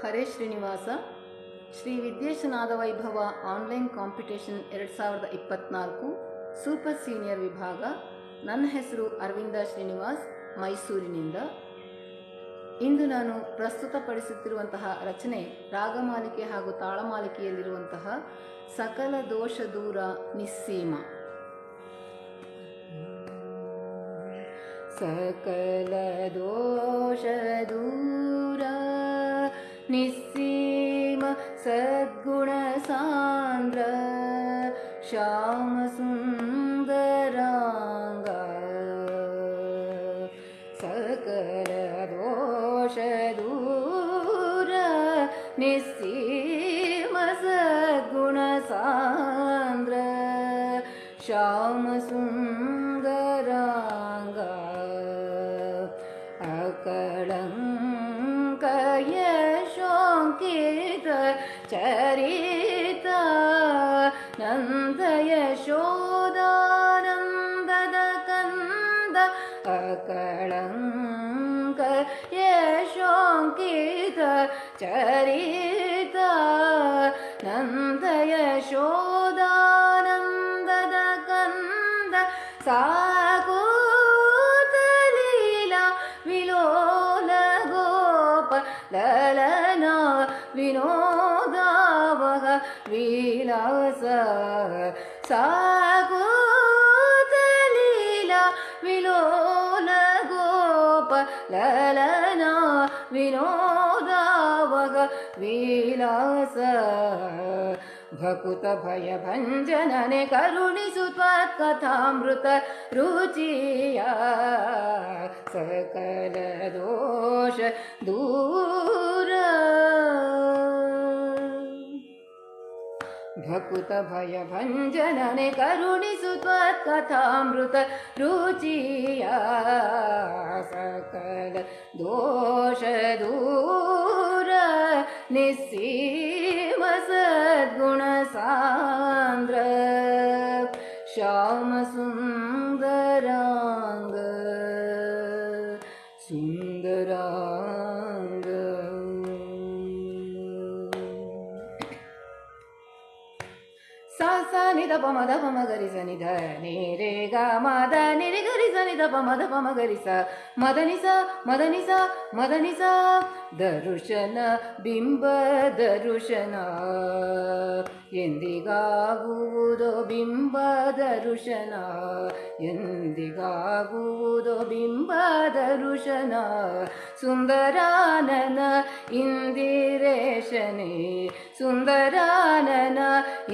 ಹರೇ ಶ್ರೀನಿವಾಸ. ಶ್ರೀ ವಿದ್ಯೇಶನಾದ ವೈಭವ online competition 2024 super senior ವಿಭಾಗ. ನನ್ನ ಹೆಸರು ಅರವಿಂದ ಶ್ರೀನಿವಾಸ್, ಮೈಸೂರಿನಿಂದ. ಇಂದು ನಾನು ಪ್ರಸ್ತುತಪಡಿಸುತ್ತಿರುವಂತಹ ರಚನೆ ರಾಗಮಾಲಿಕೆ ಹಾಗೂ ತಾಳಮಾಲಿಕೆಯಲ್ಲಿರುವಂತಹ ಸಕಲ ದೋಷ ದೂರ ನಿಸ್ಸೀಮ. ಸಕಲ ದೋಷ ದೂರ ನಿಸ್ಸೀಮ ಸದ್ಗುಣ ಸಾಂದ್ರ ಶ್ಯಾಮ ಸುಂದರಾಂಗ. ಸಕಲ ದೋಷ ದೂರ ನಿಸ್ಸೀಮ ಸದ್ಗುಣ ಸಾಂದ್ರ ಶ್ಯಾಮ ಸುಂದರಾಂಗ. ಅಕಳಂಕ ಯಶೋಂಕಿತ ಚರಿತ ನಂದ ಯಶೋದಾನಂದದ ಕಂದ. ಅಕಳಂಕ ಯಶೋಂಕಿತ ಚರಿತ ನಂದ ಯಶೋದಾನಂದದ ಕಂದ. ಸಾಕೂತ ಲೀಲಾ ವಿಲೋಲ ಗೋಪ ಲಲನ ವಿನೋದಾವಹ ವಿಲಾಸ. ಸಾಕೂತ ಲೀಲಾ ವಿಲೋಲ ಗೋಪ ಲಲನ ವಿನೋದಾವಹ ವಿಲಾಸ. ಭಕುತ ಭಯ ಭಂಜನನೆ ಕರುಣಿಸು ತ್ವತ್ಕಥಾಮೃತ ರುಚಿಯ. ಸಕಲ ದೋಷ ದೂರ. ಭಕುತ ಭಯ ಭಂಜನನೆ ಕರುಣಿಸು ತ್ವತ್ಕಥಾಮೃತ ರುಚಿಯ. ಸಕಲ ದೋಷ ದೂರ ನಿಸ್ಸೀಮ ಸದ್ಗುಣ ಸಾಂದ್ರ ಶ್ಯಾಮ ಸುಂದರಾಂಗ. ಸುಂದರಾಂಗ. ಸ ಸ ನಿಧ ಪ ಮದ ಪ ಮ ಗರಿ ಸ ನಿಧ ನಿ ರೇ ಗ ಮದ ನಿ ರೇ ಗರಿ ಸ ನಿಧ ಪ ಮದ ಪ ಮ ಗರಿ ಸ ಮದನಿ ಸ ಮದನಿ ಸ ಮದನಿ ಸ. ದರುಶನ ಬಿಂಬ ದರುಶನ ಎಂದಿಗಾಗುವುದೋ ಬಿಂಬ ದರುಶನ. ಎಂದಿಗಾಗುವುದೋ ಬಿಂಬ ದರುಶನ. ಸುಂದರಾನನ ಇಂದಿರೇಶನೇ ಸುಂದರಾನನ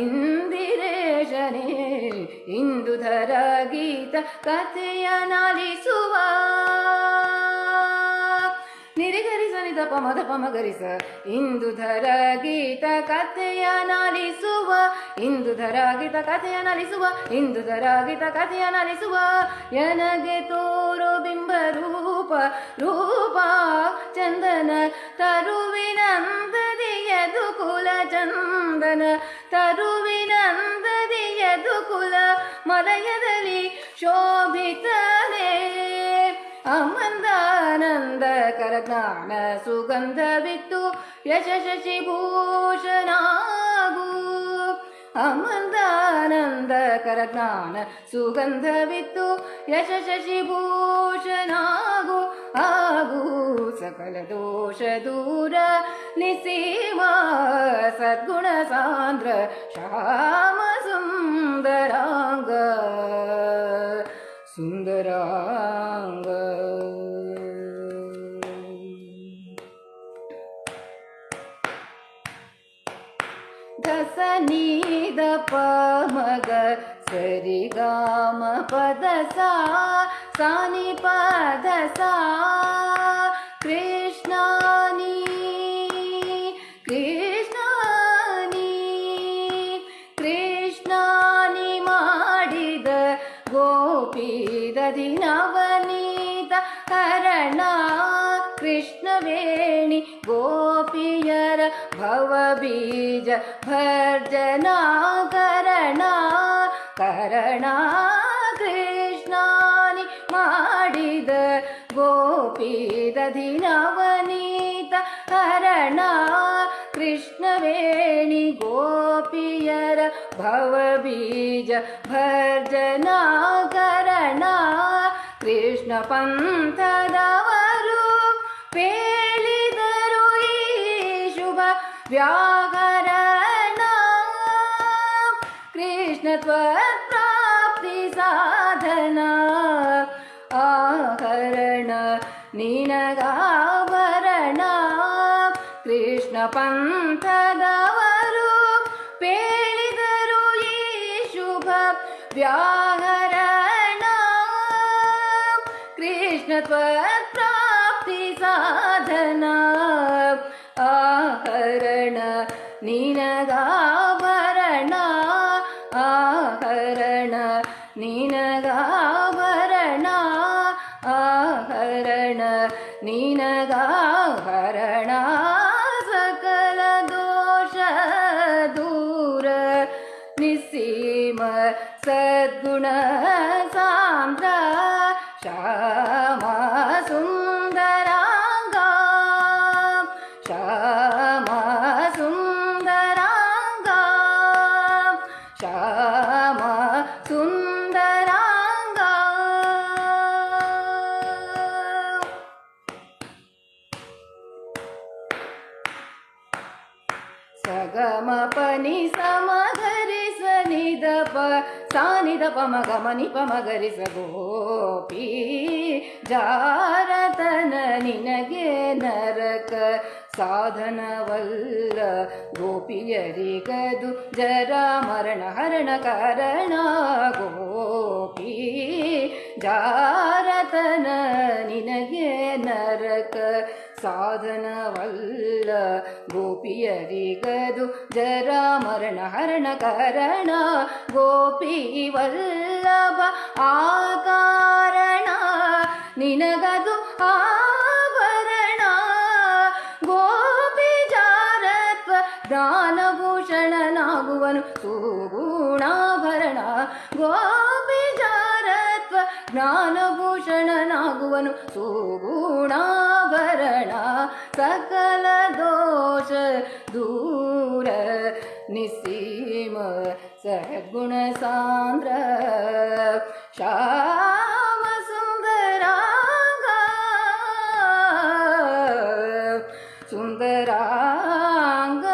ಇಂದಿರೇಶನೇ. ಇಂದುಧರ ಗೀತ ಕಥೆಯ ನಾಲಿಸುವ. ನಿರಿಗರಿಸ ನಿಧ ಪ ಮದ ಪ ಮ ಗರಿಸ. ಇಂದುಧರ ಗೀತ ಕಥೆಯ ನಾಲಿಸುವ. ಇಂದುಧರ ಗೀತ ಕಥೆಯ ನಾಲಿಸುವ. ಇಂದುಧರ ಗೀತ ಕಥೆಯ ನಾಲಿಸುವ. ಎನಗೆ ತೋರೋ ಬಿಂಬ ರೂಪ ರೂಪ ಚಂದನ ತರುವಿನಂದದಿಯದು ಕುಲ ಚಂದನ. ತರುವಿನಂದದಿಯದು ಕುಲ ಮಲಯದಲ್ಲಿ ಶೋಭಿತನೇ. ಅಮಂದಾನಂದಕರ ಜ್ಞಾನ ಸುಗಂಧವಿತ್ತು ಯಶಶಿ ಭೂಷಣಾಗು. ಅಮಂದಾನಂದಕರ ಜ್ಞಾನ ಸುಗಂಧವಿತ್ತು ಯಶಶಿ ಭೂಷಣಾಗು. ಆಗು ಸಕಲ ದೋಷ ದೂರ ನಿಸ್ಸೀಮ ಸದ್ಗುಣ ಸಾಂದ್ರ ಶ್ಯಾಮ ಸುಂದರಾಂಗ. ಸುಂದರಾಂಗ. ದಸ ನೀದ ಪ ಮಗ ಸರಿ ಗ ಮ ಪದ ಸಾ ಸಾನಿ ಪದ ಸಾ. ಕೃಷ್ಣಾನಿ ಕೃಷ್ಣಾನಿ ಕೃಷ್ಣಾನಿ ಮಾಡಿದ ಗೋಪಿದಧಿ ನವನೀತ ಹರಣ. ಕೃಷ್ಣವೇಣಿ ಗೋಪಿಯರ ಭವಬೀಜ ಭರ್ಜನಾ ಕರಣ. ಕರಣ ಕೃಷ್ಣಾನಿ ಮಾಡಿದ ಗೋಪಿ ದಧಿ ನವನೀತ ಹರಣ ಕೃಷ್ಣವೇಣಿ ಗೋಪಿಯರ ಭವಬೀಜ ಭರ್ಜನಾ ಕರಣ ಕೃಷ್ಣ ಪಂಥದವರು ಪೇಳಿದರು ಈ ಶುಭ ವ್ಯಾಕರಣ ಕೃಷ್ಣ ತ್ವತ್ಪ್ರಾಪ್ತಿ ಸಾಧನ ಆಹರಣ ನಿನಗಾಭರಣ ಕೃಷ್ಣ ಪಂಥದವರು ಪೇಳಿದರು ಈ ಶುಭ ವ್ಯಾಕರಣ ಕೃಷ್ಣ ತ್ವತ್ಪ್ರಾಪ್ತಿ ಸಾಧನ ಆಹರಣ ನಿನಗಾಭರಣ ಆಹರಣ ನಿನಗಾಭರಣ ಆಹರಣ ನಿನಗಾಭರಣ ಸಕಲ ದೋಷ ದೂರ ನಿಸ್ಸೀಮ ಸದ್ಗುಣ ಸಾಂದ್ರ ಶ್ಯಾಮ ಸುಂದರಾಂಗ ಶ್ಯಾಮ ಸುಂದರಾಂಗ ಶ್ಯಾಮ ಸುಂದರಾಂಗ ಸಗಮ ಪನಿ ಸಮಗರಿ ಸನಿದ ಪ ಸಾನಿದ ಪಮಗ ಮನಿ ಪಮಗರಿ ಸ ಗೋಪಿ ಜಾರತನ ನಿನಗೆ ನರಕ ಸಾಧನವಲ್ಲ ಗೋಪಿಯರಿಗದು ಜರ ಮರಣ ಹರಣ ಕಾರಣ ಗೋಪಿ ಜಾರತನ ನಿನಗೆ ನರಕ ಸಾಧನವಲ್ಲ ಗೋಪಿಯರಿಗದು ಜರ ಮರಣ ಹರಣ ಕಾರಣ ಗೋಪಿ ವಲ್ಲಭ ಆಕಾರಣ ನಿನಗದು ಆಭರಣ ಗೋಪಿ ಜಾರತ್ವ ಜ್ಞಾನಭೂಷಣನಾಗುವನು ಸುಗುಣಾಭರಣ ಗೋಪಿ ಜಾರತ್ವ ಜ್ಞಾನಭೂಷಣನಾಗುವನು ಸುಗುಣಾಭರಣ ಸಕಲ ದೋಷ ದೂರ ನಿಸ್ಸೀಮ ಸದ್ಗುಣ ಸಾಂದ್ರ ಶ್ಯಾಮ ಸುಂದರಾಂಗ ಸುಂದರಾಂಗ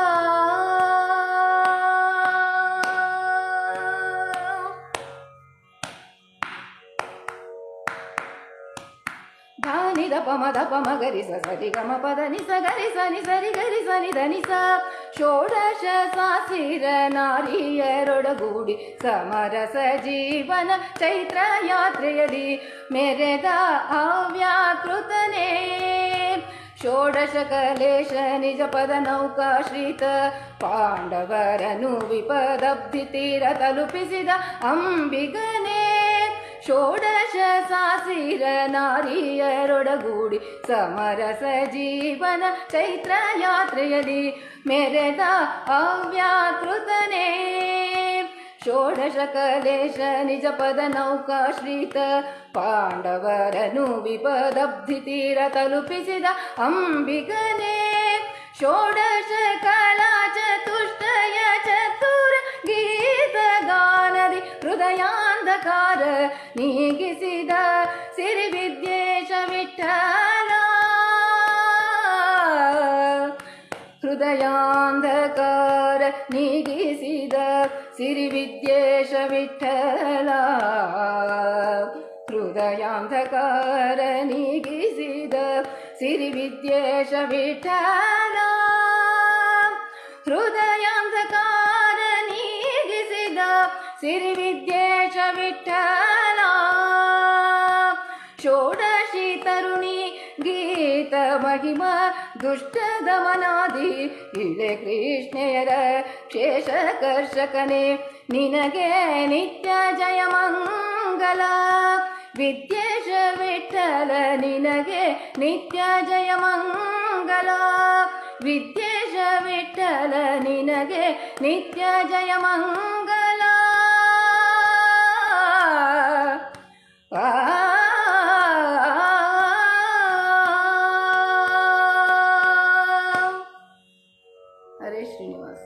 ಧಾನಿ ದಪ ಮದ ಪಮ ಗರಿ ಸ ಸರಿ ಗಮ ಪದ ನಿ ಸ ಗರಿ ಸ ನಿ ಸರಿ ಗರಿ ಸ ನಿ ಧನಿ ಸ ಷೋಡಶ ಸಾಸಿರ ನಾರಿಯರೊಡಗೂಡಿ ಸಮರಸ ಜೀವನ ಚೈತ್ರ ಯಾತ್ರೆಯಲ್ಲಿ ಮೆರೆದ ಅವ್ಯಾಕೃತನೇ ಷೋಡಶ ಕಲೇಶ ನಿಜ ಪದ ನೌಕಾಶ್ರಿತ ಪಾಂಡವರನು ವಿಪದಬ್ಧಿ ತೀರ ತಲುಪಿಸಿದ ಅಂಬಿಗನೇ ಷೋಡಶ ಸಾಸಿರ ನಾರಿಯರೊಡಗೂಡಿ ಸಮರಸ ಜೀವನ ಚೈತ್ರ ಯಾತ್ರೆಯಲ್ಲಿ ಮೆರೆದ ಅವ್ಯಾಕೃತನೇ ಷೋಡಶ ಕಲೇಶ ನಿಜ ಪದ ನೌಕಾಶ್ರಿತ ಪಾಂಡವರನು ವಿಪದಬ್ಧಿ ತೀರ ತಲುಪಿಸಿದ ಅಂಬಿಗನೇ ಷೋಡಶ ಕಲಾ ಚತುಷ್ಟಯ ಚತುರ ಗೀತ ಗಾನದಿ ಹೃದಯಾಂಧಕಾರ ನೀಗಿಸಿದ ಸಿರಿವಿದ್ಯೇಶ ವಿಠಲ ಹೃದಯಾಂಧಕಾರ ನೀಗಿಸಿದ ಸಿರಿವಿದ್ಯೇಶ ವಿಠಲ ಹೃದಯಾಂಧಕಾರ ನೀಗಿಸಿದ ಸಿರಿವಿದ್ಯೇಶ ವಿಠಲ ಹೃದಯಾಂಧಕಾರ ನೀಗಿಸಿದ ಸಿರಿವಿದ್ಯೇಶ ವಿಠಲ ಷೋಡಶಿ ತರುಣಿ ಗೀತ ಮಹಿಮ ದುಷ್ಟ ದಮನಾದಿ ಇಳೆ ಕೃಷ್ಣೆಯರ ಶೇಷ ಕರ್ಷಕನೇ ನಿನಗೆ ನಿತ್ಯ ಜಯ ಮಂಗಲ ವಿದ್ಯೇಶ ವಿಠಲ ನಿನಗೆ ನಿತ್ಯ ಜಯ ಮಂಗಲ ವಿದ್ಯೇಶ ವಿಠಲ ನಿನಗೆ ನಿತ್ಯ ಜಯ ಮಂಗಲ ಆ ಹರೇ ಶ್ರೀನಿವಾಸ.